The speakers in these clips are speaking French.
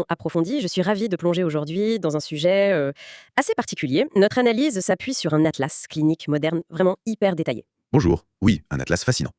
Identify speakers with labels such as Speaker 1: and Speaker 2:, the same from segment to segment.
Speaker 1: Approfondie, je suis ravie de plonger aujourd'hui dans un sujet assez particulier. Notre analyse s'appuie sur un atlas clinique moderne vraiment hyper détaillé.
Speaker 2: Bonjour. Oui, un atlas fascinant.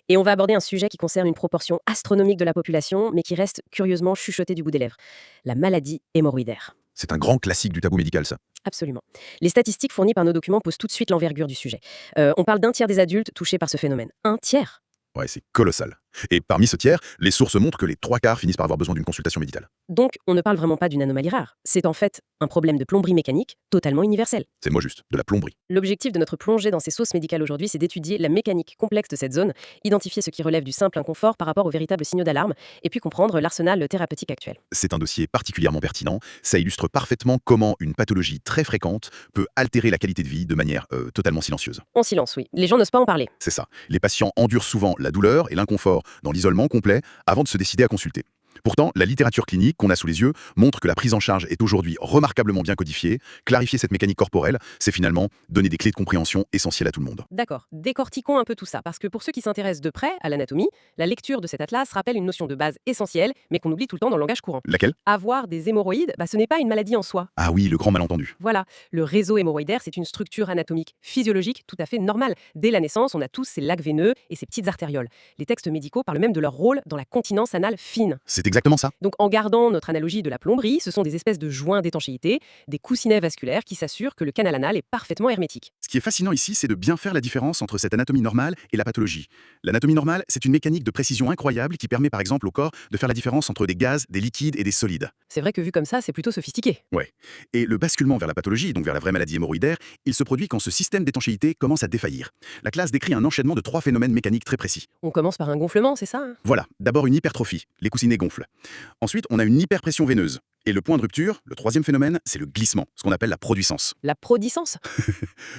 Speaker 1: Et on va aborder un sujet qui concerne une proportion astronomique de la population, mais qui reste curieusement chuchoté du bout des lèvres. La maladie hémorroïdaire.
Speaker 2: C'est un grand classique du tabou médical, ça.
Speaker 1: Absolument. Les statistiques fournies par nos documents posent tout de suite l'envergure du sujet. On parle d'un tiers des adultes touchés par ce phénomène. Un tiers.
Speaker 2: Ouais, c'est colossal. Et parmi ce tiers, les sources montrent que les trois quarts finissent par avoir besoin d'une consultation médicale.
Speaker 1: Donc, on ne parle vraiment pas d'une anomalie rare. C'est en fait un problème de plomberie mécanique totalement universel.
Speaker 2: C'est le mot juste, de la plomberie.
Speaker 1: L'objectif de notre plongée dans ces sauces médicales aujourd'hui, c'est d'étudier la mécanique complexe de cette zone, identifier ce qui relève du simple inconfort par rapport aux véritables signaux d'alarme, et puis comprendre l'arsenal thérapeutique actuel.
Speaker 2: C'est un dossier particulièrement pertinent. Ça illustre parfaitement comment une pathologie très fréquente peut altérer la qualité de vie de manière totalement silencieuse.
Speaker 1: En silence, oui. Les gens n'osent pas en parler.
Speaker 2: C'est ça. Les patients endurent souvent la douleur et l'inconfort dans l'isolement complet avant de se décider à consulter. Pourtant, la littérature clinique qu'on a sous les yeux montre que la prise en charge est aujourd'hui remarquablement bien codifiée. Clarifier cette mécanique corporelle, c'est finalement donner des clés de compréhension essentielles à tout le monde.
Speaker 1: D'accord, décortiquons un peu tout ça, parce que pour ceux qui s'intéressent de près à l'anatomie, la lecture de cet atlas rappelle une notion de base essentielle, mais qu'on oublie tout le temps dans le langage courant.
Speaker 2: Laquelle?
Speaker 1: Avoir des hémorroïdes, ce n'est pas une maladie en soi.
Speaker 2: Ah oui, le grand malentendu.
Speaker 1: Voilà, le réseau hémorroïdaire, c'est une structure anatomique physiologique tout à fait normale. Dès la naissance, on a tous ces lacs veineux et ces petites artérioles. Les textes médicaux parlent même de leur rôle dans la continence anale fine.
Speaker 2: C'est exactement ça.
Speaker 1: Donc en gardant notre analogie de la plomberie, ce sont des espèces de joints d'étanchéité, des coussinets vasculaires qui s'assurent que le canal anal est parfaitement hermétique.
Speaker 2: Ce qui est fascinant ici, c'est de bien faire la différence entre cette anatomie normale et la pathologie. L'anatomie normale, c'est une mécanique de précision incroyable qui permet par exemple au corps de faire la différence entre des gaz, des liquides et des solides.
Speaker 1: C'est vrai que vu comme ça, c'est plutôt sophistiqué.
Speaker 2: Ouais. Et le basculement vers la pathologie, donc vers la vraie maladie hémorroïdaire, il se produit quand ce système d'étanchéité commence à défaillir. La classe décrit un enchaînement de trois phénomènes mécaniques très précis.
Speaker 1: On commence par un gonflement, c'est ça hein?
Speaker 2: Voilà, d'abord une hypertrophie, les coussinets gonflent. Ensuite, on a une hyperpression veineuse. Et le point de rupture, le troisième phénomène, c'est le glissement, ce qu'on appelle la produisance.
Speaker 1: La prodicence?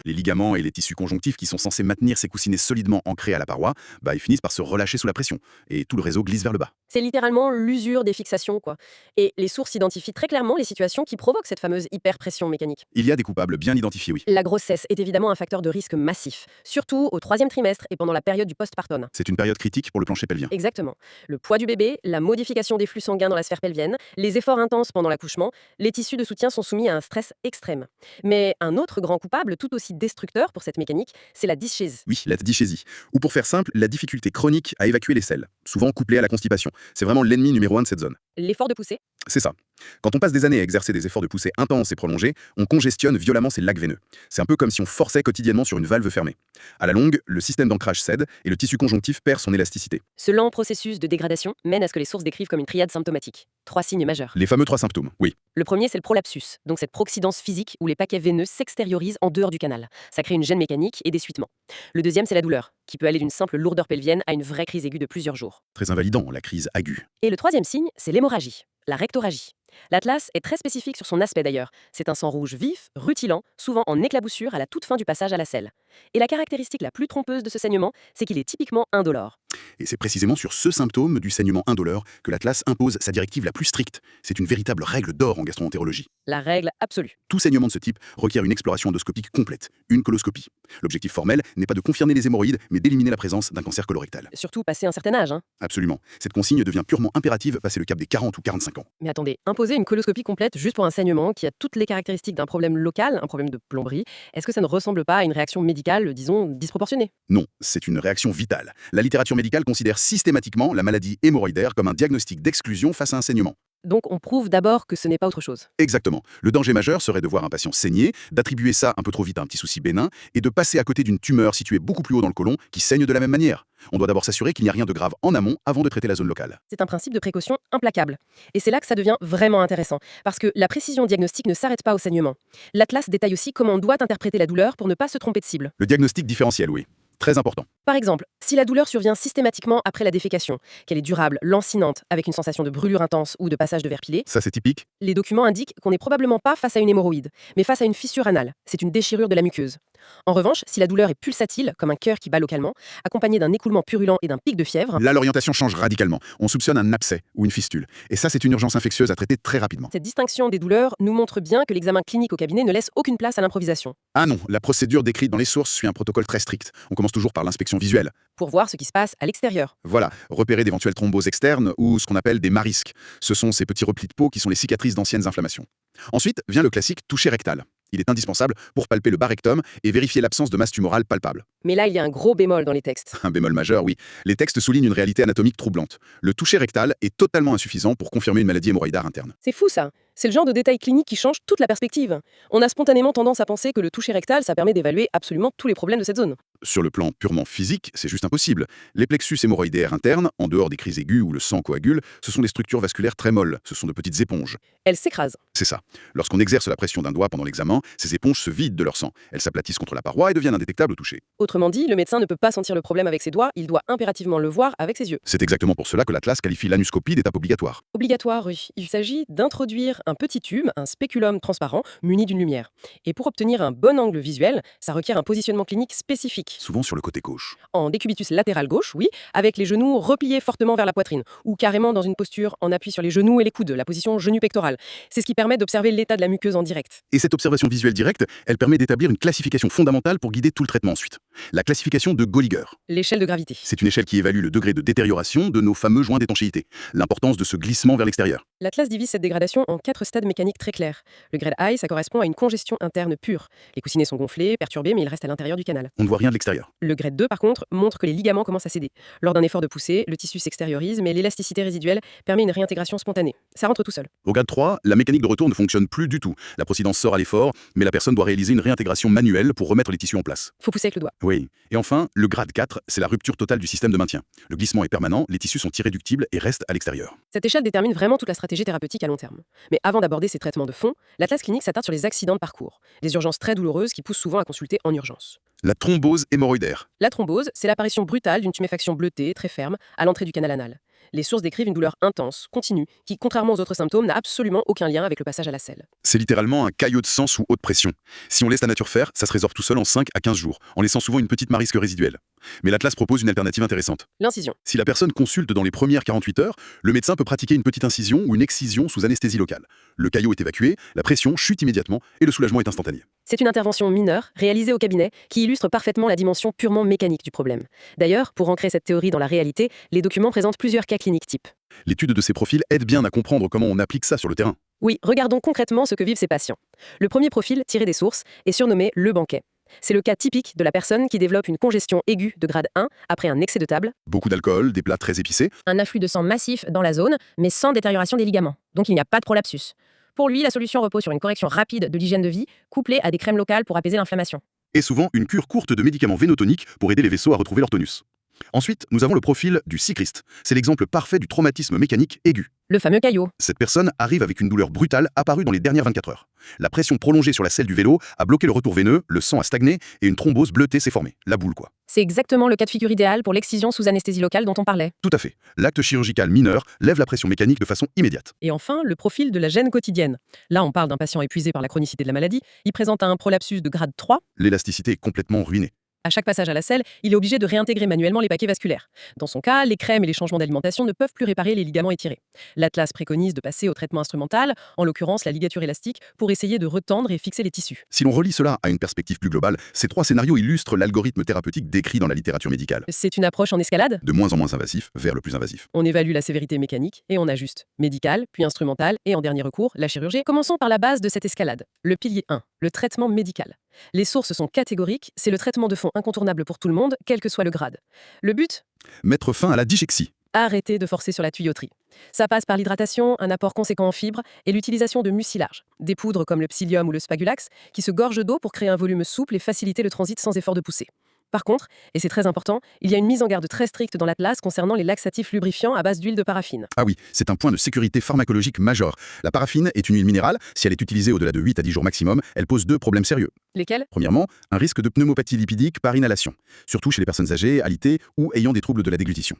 Speaker 2: Les ligaments et les tissus conjonctifs qui sont censés maintenir ces coussinets solidement ancrés à la paroi, ils finissent par se relâcher sous la pression, et tout le réseau glisse vers le bas.
Speaker 1: C'est littéralement l'usure des fixations, quoi. Et les sources identifient très clairement les situations qui provoquent cette fameuse hyperpression mécanique.
Speaker 2: Il y a des coupables bien identifiés, oui.
Speaker 1: La grossesse est évidemment un facteur de risque massif, surtout au troisième trimestre et pendant la période du postpartum.
Speaker 2: C'est une période critique pour le plancher pelvien.
Speaker 1: Exactement. Le poids du bébé, la modification des flux sanguins dans la sphère pelvienne, les efforts intenses pendant l'accouchement, les tissus de soutien sont soumis à un stress extrême. Mais un autre grand coupable, tout aussi destructeur pour cette mécanique, c'est la dyschèse.
Speaker 2: Oui, la dyschésie. Ou pour faire simple, la difficulté chronique à évacuer les selles, souvent couplée à la constipation. C'est vraiment l'ennemi numéro 1 de cette zone.
Speaker 1: L'effort de poussée?
Speaker 2: C'est ça. Quand on passe des années à exercer des efforts de poussée intenses et prolongés, on congestionne violemment ces lacs veineux. C'est un peu comme si on forçait quotidiennement sur une valve fermée. À la longue, le système d'ancrage cède et le tissu conjonctif perd son élasticité.
Speaker 1: Ce lent processus de dégradation mène à ce que les sources décrivent comme une triade symptomatique. 3 signes majeurs.
Speaker 2: Les fameux trois symptômes, oui.
Speaker 1: Le premier, c'est le prolapsus, donc cette proxydence physique où les paquets veineux s'extériorisent en dehors du canal. Ça crée une gêne mécanique et des suitements. Le deuxième, c'est la douleur, qui peut aller d'une simple lourdeur pelvienne à une vraie crise aiguë de plusieurs jours.
Speaker 2: Très invalidant, la crise aiguë.
Speaker 1: Et le troisième signe, c'est l'hémorragie, la rectorragie. L'atlas est très spécifique sur son aspect d'ailleurs. C'est un sang rouge vif, rutilant, souvent en éclaboussure à la toute fin du passage à la selle. Et la caractéristique la plus trompeuse de ce saignement, c'est qu'il est typiquement indolore.
Speaker 2: Et c'est précisément sur ce symptôme du saignement indolore que l'Atlas impose sa directive la plus stricte. C'est une véritable règle d'or en gastroentérologie.
Speaker 1: La règle absolue.
Speaker 2: Tout saignement de ce type requiert une exploration endoscopique complète, une coloscopie. L'objectif formel n'est pas de confirmer les hémorroïdes, mais d'éliminer la présence d'un cancer colorectal.
Speaker 1: Surtout passé un certain âge.
Speaker 2: Absolument. Cette consigne devient purement impérative passé le cap des 40 ou 45 ans.
Speaker 1: Mais attendez, imposer une coloscopie complète juste pour un saignement qui a toutes les caractéristiques d'un problème local, un problème de plomberie, est-ce que ça ne ressemble pas à une réaction médicale, disons, disproportionnée?
Speaker 2: Non, c'est une réaction vitale. La littérature médicale considère systématiquement la maladie hémorroïdaire comme un diagnostic d'exclusion face à un saignement.
Speaker 1: Donc on prouve d'abord que ce n'est pas autre chose.
Speaker 2: Exactement. Le danger majeur serait de voir un patient saigner, d'attribuer ça un peu trop vite à un petit souci bénin, et de passer à côté d'une tumeur située beaucoup plus haut dans le côlon qui saigne de la même manière. On doit d'abord s'assurer qu'il n'y a rien de grave en amont avant de traiter la zone locale.
Speaker 1: C'est un principe de précaution implacable. Et c'est là que ça devient vraiment intéressant, parce que la précision diagnostique ne s'arrête pas au saignement. L'atlas détaille aussi comment on doit interpréter la douleur pour ne pas se tromper de cible.
Speaker 2: Le diagnostic différentiel, oui. Très important.
Speaker 1: Par exemple, si la douleur survient systématiquement après la défécation, qu'elle est durable, lancinante, avec une sensation de brûlure intense ou de passage de verre pilé,
Speaker 2: Ça, c'est typique.
Speaker 1: les documents indiquent qu'on n'est probablement pas face à une hémorroïde, mais face à une fissure anale. C'est une déchirure de la muqueuse. En revanche, si la douleur est pulsatile, comme un cœur qui bat localement, accompagnée d'un écoulement purulent et d'un pic de fièvre,
Speaker 2: Là, l'orientation change radicalement. On soupçonne un abcès ou une fistule. Et ça, c'est une urgence infectieuse à traiter très rapidement.
Speaker 1: cette distinction des douleurs nous montre bien que l'examen clinique au cabinet ne laisse aucune place à l'improvisation.
Speaker 2: Ah non, la procédure décrite dans les sources suit un protocole très strict. On commence toujours par l'inspection visuelle.
Speaker 1: Pour voir ce qui se passe à l'extérieur.
Speaker 2: Voilà, repérer d'éventuelles thromboses externes ou ce qu'on appelle des marisques. Ce sont ces petits replis de peau qui sont les cicatrices d'anciennes inflammations. Ensuite vient le classique toucher rectal. Il est indispensable pour palper le bas rectum et vérifier l'absence de masse tumorale palpable.
Speaker 1: Mais là, il y a un gros bémol dans les textes.
Speaker 2: Un bémol majeur, oui. Les textes soulignent une réalité anatomique troublante. Le toucher rectal est totalement insuffisant pour confirmer une maladie hémorroïdaire interne.
Speaker 1: C'est fou ça. C'est le genre de détail clinique qui change toute la perspective. On a spontanément tendance à penser que le toucher rectal, ça permet d'évaluer absolument tous les problèmes de cette zone.
Speaker 2: Sur le plan purement physique, c'est juste impossible. Les plexus hémorroïdaires internes, en dehors des crises aiguës où le sang coagule, ce sont des structures vasculaires très molles. Ce sont de petites éponges.
Speaker 1: Elle s'écrase.
Speaker 2: C'est ça. Lorsqu'on exerce la pression d'un doigt pendant l'examen, ces éponges se vident de leur sang. Elles s'aplatissent contre la paroi et deviennent indétectables au toucher.
Speaker 1: Autrement dit, le médecin ne peut pas sentir le problème avec ses doigts, il doit impérativement le voir avec ses yeux.
Speaker 2: C'est exactement pour cela que l'Atlas qualifie l'anuscopie d'étape obligatoire.
Speaker 1: Obligatoire, oui. Il s'agit d'introduire un petit tube, un spéculum transparent, muni d'une lumière. Et pour obtenir un bon angle visuel, ça requiert un positionnement clinique spécifique.
Speaker 2: Souvent sur le côté gauche.
Speaker 1: En décubitus latéral gauche, oui, avec les genoux repliés fortement vers la poitrine, ou carrément dans une posture en appui sur les genoux et les coudes, la position genou pectoral. C'est ce qui permet d'observer l'état de la muqueuse en direct.
Speaker 2: Et cette observation visuelle directe, elle permet d'établir une classification fondamentale pour guider tout le traitement ensuite. La classification de Golliger.
Speaker 1: L'échelle de gravité.
Speaker 2: C'est une échelle qui évalue le degré de détérioration de nos fameux joints d'étanchéité, l'importance de ce glissement vers l'extérieur.
Speaker 1: L'Atlas divise cette dégradation en 4 stades mécaniques très clairs. Le grade I, ça correspond à une congestion interne pure. Les coussinets sont gonflés, perturbés, mais ils restent à l'intérieur du canal.
Speaker 2: On ne voit rien de l'extérieur.
Speaker 1: Le grade 2, par contre, montre que les ligaments commencent à céder. Lors d'un effort de poussée, le tissu s'extériorise, mais l'élasticité résiduelle permet une réintégration spontanée. Ça rentre tout seul.
Speaker 2: Au grade 3, la mécanique de retour ne fonctionne plus du tout. La procidence sort à l'effort, mais la personne doit réaliser une réintégration manuelle pour remettre les tissus en place.
Speaker 1: Faut pousser avec le doigt.
Speaker 2: Oui. Et enfin, le grade 4, c'est la rupture totale du système de maintien. Le glissement est permanent, les tissus sont irréductibles et restent à l'extérieur.
Speaker 1: Cette échelle détermine vraiment toute la stratégie thérapeutique à long terme. Mais avant d'aborder ces traitements de fond, l'Atlas clinique s'attarde sur les accidents de parcours, des urgences très douloureuses qui poussent souvent à consulter en urgence.
Speaker 2: La thrombose hémorroïdaire.
Speaker 1: La thrombose, c'est l'apparition brutale d'une tuméfaction bleutée, très ferme, à l'entrée du canal anal. Les sources décrivent une douleur intense, continue, qui, contrairement aux autres symptômes, n'a absolument aucun lien avec le passage à la selle.
Speaker 2: C'est littéralement un caillot de sang sous haute pression. Si on laisse la nature faire, ça se résorbe tout seul en 5 à 15 jours, en laissant souvent une petite marisque résiduelle. Mais l'Atlas propose une alternative intéressante.
Speaker 1: L'incision.
Speaker 2: Si la personne consulte dans les premières 48 heures, le médecin peut pratiquer une petite incision ou une excision sous anesthésie locale. Le caillot est évacué, la pression chute immédiatement et le soulagement est instantané.
Speaker 1: C'est une intervention mineure, réalisée au cabinet, qui illustre parfaitement la dimension purement mécanique du problème. D'ailleurs, pour ancrer cette théorie dans la réalité, les documents présentent plusieurs cas cliniques types.
Speaker 2: L'étude de ces profils aide bien à comprendre comment on applique ça sur le terrain.
Speaker 1: Oui, regardons concrètement ce que vivent ces patients. Le premier profil, tiré des sources, est surnommé le banquet. C'est le cas typique de la personne qui développe une congestion aiguë de grade 1 après un excès de table,
Speaker 2: Beaucoup d'alcool, des plats très épicés.
Speaker 3: Un afflux de sang massif dans la zone, mais sans détérioration des ligaments. Donc il n'y a pas de prolapsus. Pour lui, la solution repose sur une correction rapide de l'hygiène de vie, couplée à des crèmes locales pour apaiser l'inflammation.
Speaker 2: Et souvent une cure courte de médicaments vénotoniques pour aider les vaisseaux à retrouver leur tonus. Ensuite, nous avons le profil du cycliste. C'est l'exemple parfait du traumatisme mécanique aigu.
Speaker 3: Le fameux caillot.
Speaker 2: Cette personne arrive avec une douleur brutale apparue dans les dernières 24 heures. La pression prolongée sur la selle du vélo a bloqué le retour veineux, le sang a stagné et une thrombose bleutée s'est formée. La boule, quoi.
Speaker 3: C'est exactement le cas de figure idéal pour l'excision sous anesthésie locale dont on parlait.
Speaker 2: Tout à fait. L'acte chirurgical mineur lève la pression mécanique de façon immédiate.
Speaker 1: Et enfin, le profil de la gêne quotidienne. Là, on parle d'un patient épuisé par la chronicité de la maladie. Il présente un prolapsus de grade 3.
Speaker 2: L'élasticité est complètement ruinée.
Speaker 1: À chaque passage à la selle, il est obligé de réintégrer manuellement les paquets vasculaires. Dans son cas, les crèmes et les changements d'alimentation ne peuvent plus réparer les ligaments étirés. L'Atlas préconise de passer au traitement instrumental, en l'occurrence la ligature élastique, pour essayer de retendre et fixer les tissus.
Speaker 2: Si l'on relie cela à une perspective plus globale, ces 3 scénarios illustrent l'algorithme thérapeutique décrit dans la littérature médicale.
Speaker 1: C'est une approche en escalade.
Speaker 2: De moins en moins invasif vers le plus invasif.
Speaker 1: On évalue la sévérité mécanique et on ajuste. Médical, puis instrumental et en dernier recours, la chirurgie. Commençons par la base de cette escalade. Le pilier 1, le traitement médical. Les sources sont catégoriques, c'est le traitement de fond incontournable pour tout le monde, quel que soit le grade. Le but ?
Speaker 2: Mettre fin à la dichexie.
Speaker 1: Arrêter de forcer sur la tuyauterie. Ça passe par l'hydratation, un apport conséquent en fibres et l'utilisation de mucilage, des poudres comme le psyllium ou le spagulax, qui se gorgent d'eau pour créer un volume souple et faciliter le transit sans effort de poussée. Par contre, et c'est très important, il y a une mise en garde très stricte dans l'Atlas concernant les laxatifs lubrifiants à base d'huile de paraffine.
Speaker 2: Ah oui, c'est un point de sécurité pharmacologique majeur. La paraffine est une huile minérale. Si elle est utilisée au-delà de 8 à 10 jours maximum, elle pose 2 problèmes sérieux.
Speaker 1: Lesquels ?
Speaker 2: Premièrement, un risque de pneumopathie lipidique par inhalation, surtout chez les personnes âgées, alitées ou ayant des troubles de la déglutition.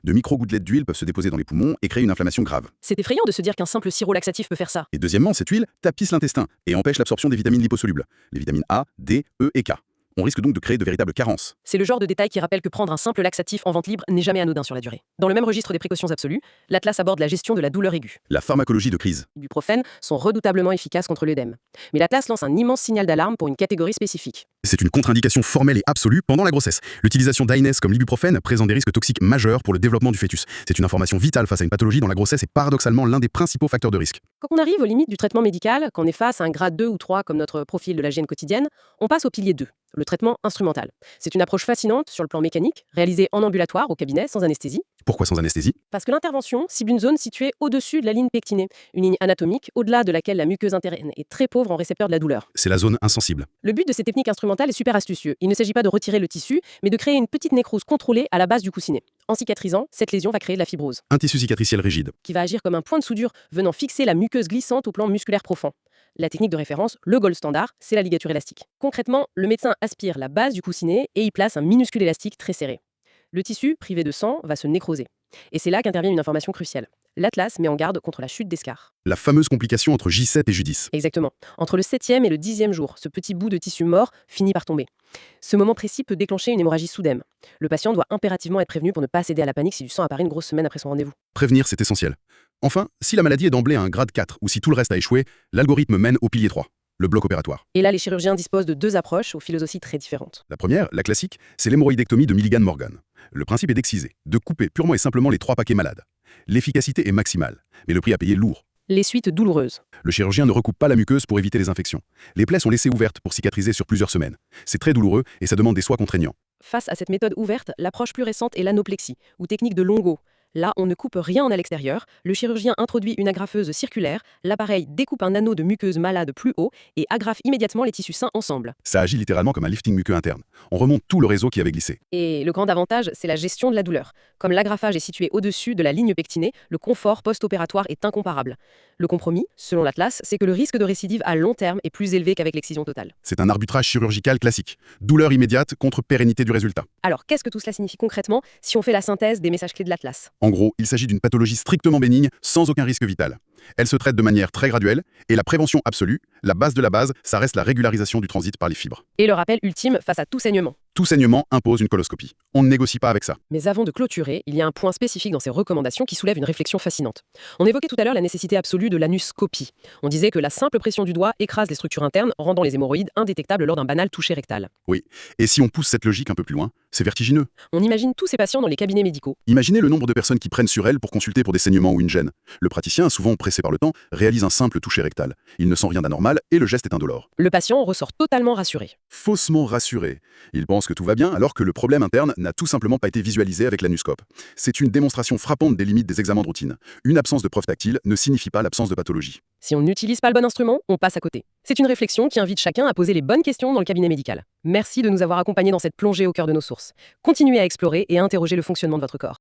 Speaker 2: De micro-gouttelettes d'huile peuvent se déposer dans les poumons et créer une inflammation grave.
Speaker 1: C'est effrayant de se dire qu'un simple sirop laxatif peut faire ça.
Speaker 2: Et deuxièmement, cette huile tapisse l'intestin et empêche l'absorption des vitamines liposolubles, les vitamines A, D, E et K. On risque donc de créer de véritables carences.
Speaker 1: C'est le genre de détail qui rappelle que prendre un simple laxatif en vente libre n'est jamais anodin sur la durée. Dans le même registre des précautions absolues, l'Atlas aborde la gestion de la douleur aiguë.
Speaker 2: La pharmacologie de crise.
Speaker 1: Les ibuprofènes sont redoutablement efficaces contre l'œdème. Mais l'Atlas lance un immense signal d'alarme pour une catégorie spécifique.
Speaker 2: C'est une contre-indication formelle et absolue pendant la grossesse. L'utilisation d'ANS comme l'ibuprofène présente des risques toxiques majeurs pour le développement du fœtus. C'est une information vitale face à une pathologie dont la grossesse est paradoxalement l'un des principaux facteurs de risque.
Speaker 1: Quand on arrive aux limites du traitement médical, quand on est face à un grade 2 ou 3 comme notre profil de la gêne quotidienne, on passe au pilier 2, le traitement instrumental. C'est une approche fascinante sur le plan mécanique, réalisée en ambulatoire au cabinet sans anesthésie,
Speaker 2: Pourquoi sans anesthésie?
Speaker 1: parce que l'intervention cible une zone située au-dessus de la ligne pectinée, une ligne anatomique au-delà de laquelle la muqueuse interne est très pauvre en récepteurs de la douleur.
Speaker 2: C'est la zone insensible.
Speaker 1: Le but de ces techniques instrumentales est super astucieux. Il ne s'agit pas de retirer le tissu, mais de créer une petite nécrose contrôlée à la base du coussinet. En cicatrisant, cette lésion va créer de la fibrose,
Speaker 2: Un tissu cicatriciel rigide.
Speaker 1: qui va agir comme un point de soudure venant fixer la muqueuse glissante au plan musculaire profond. La technique de référence, le gold standard, c'est la ligature élastique. Concrètement, le médecin aspire la base du coussinet et y place un minuscule élastique très serré. Le tissu, privé de sang, va se nécroser. Et c'est là qu'intervient une information cruciale. L'Atlas met en garde contre la chute d'escar.
Speaker 2: La fameuse complication entre J7 et J10.
Speaker 1: Exactement. Entre le 7e et le 10e jour, ce petit bout de tissu mort finit par tomber. Ce moment précis peut déclencher une hémorragie soudaine. Le patient doit impérativement être prévenu pour ne pas céder à la panique si du sang apparaît une grosse semaine après son rendez-vous.
Speaker 2: Prévenir, c'est essentiel. Enfin, si la maladie est d'emblée à un grade 4 ou si tout le reste a échoué, l'algorithme mène au pilier 3, le bloc opératoire.
Speaker 1: Et là, les chirurgiens disposent de deux approches aux philosophies très différentes.
Speaker 2: La première, la classique, c'est l'hémorroïdectomie de Milligan-Morgan. Le principe est d'exciser, de couper purement et simplement les 3 paquets malades. L'efficacité est maximale, mais le prix à payer est lourd.
Speaker 1: Les suites douloureuses.
Speaker 2: Le chirurgien ne recoupe pas la muqueuse pour éviter les infections. Les plaies sont laissées ouvertes pour cicatriser sur plusieurs semaines. C'est très douloureux et ça demande des soins contraignants.
Speaker 1: Face à cette méthode ouverte, l'approche plus récente est l'anoplexie, ou technique de Longo. Là, on ne coupe rien à l'extérieur, le chirurgien introduit une agrafeuse circulaire, l'appareil découpe un anneau de muqueuse malade plus haut et agrafe immédiatement les tissus sains ensemble.
Speaker 2: Ça agit littéralement comme un lifting muqueux interne. On remonte tout le réseau qui avait glissé.
Speaker 1: Et le grand avantage, c'est la gestion de la douleur. Comme l'agrafage est situé au-dessus de la ligne pectinée, le confort post-opératoire est incomparable. Le compromis, selon l'Atlas, c'est que le risque de récidive à long terme est plus élevé qu'avec l'excision totale.
Speaker 2: C'est un arbitrage chirurgical classique. Douleur immédiate contre pérennité du résultat.
Speaker 1: Alors, qu'est-ce que tout cela signifie concrètement si on fait la synthèse des messages clés de l'Atlas?
Speaker 2: En gros, il s'agit d'une pathologie strictement bénigne, sans aucun risque vital. Elle se traite de manière très graduelle, et la prévention absolue, la base de la base, ça reste la régularisation du transit par les fibres.
Speaker 1: Et le rappel ultime face à tout saignement.
Speaker 2: Tout saignement impose une coloscopie. On ne négocie pas avec ça.
Speaker 1: Mais avant de clôturer, il y a un point spécifique dans ces recommandations qui soulève une réflexion fascinante. On évoquait tout à l'heure la nécessité absolue de l'anuscopie. On disait que la simple pression du doigt écrase les structures internes, rendant les hémorroïdes indétectables lors d'un banal toucher rectal.
Speaker 2: Et si on pousse cette logique un peu plus loin, c'est vertigineux.
Speaker 1: On imagine tous ces patients dans les cabinets médicaux.
Speaker 2: Imaginez le nombre de personnes qui prennent sur elles pour consulter pour des saignements ou une gêne. Le praticien, souvent pressé par le temps, réalise un simple toucher rectal. Il ne sent rien d'anormal et le geste est indolore.
Speaker 1: Le patient ressort totalement rassuré.
Speaker 2: Faussement rassuré. Il pense que tout va bien alors que le problème interne n'a tout simplement pas été visualisé avec l'anuscope. C'est une démonstration frappante des limites des examens de routine. Une absence de preuve tactile ne signifie pas l'absence de pathologie.
Speaker 1: Si on n'utilise pas le bon instrument, on passe à côté. C'est une réflexion qui invite chacun à poser les bonnes questions dans le cabinet médical. Merci de nous avoir accompagnés dans cette plongée au cœur de nos sources. Continuez à explorer et à interroger le fonctionnement de votre corps.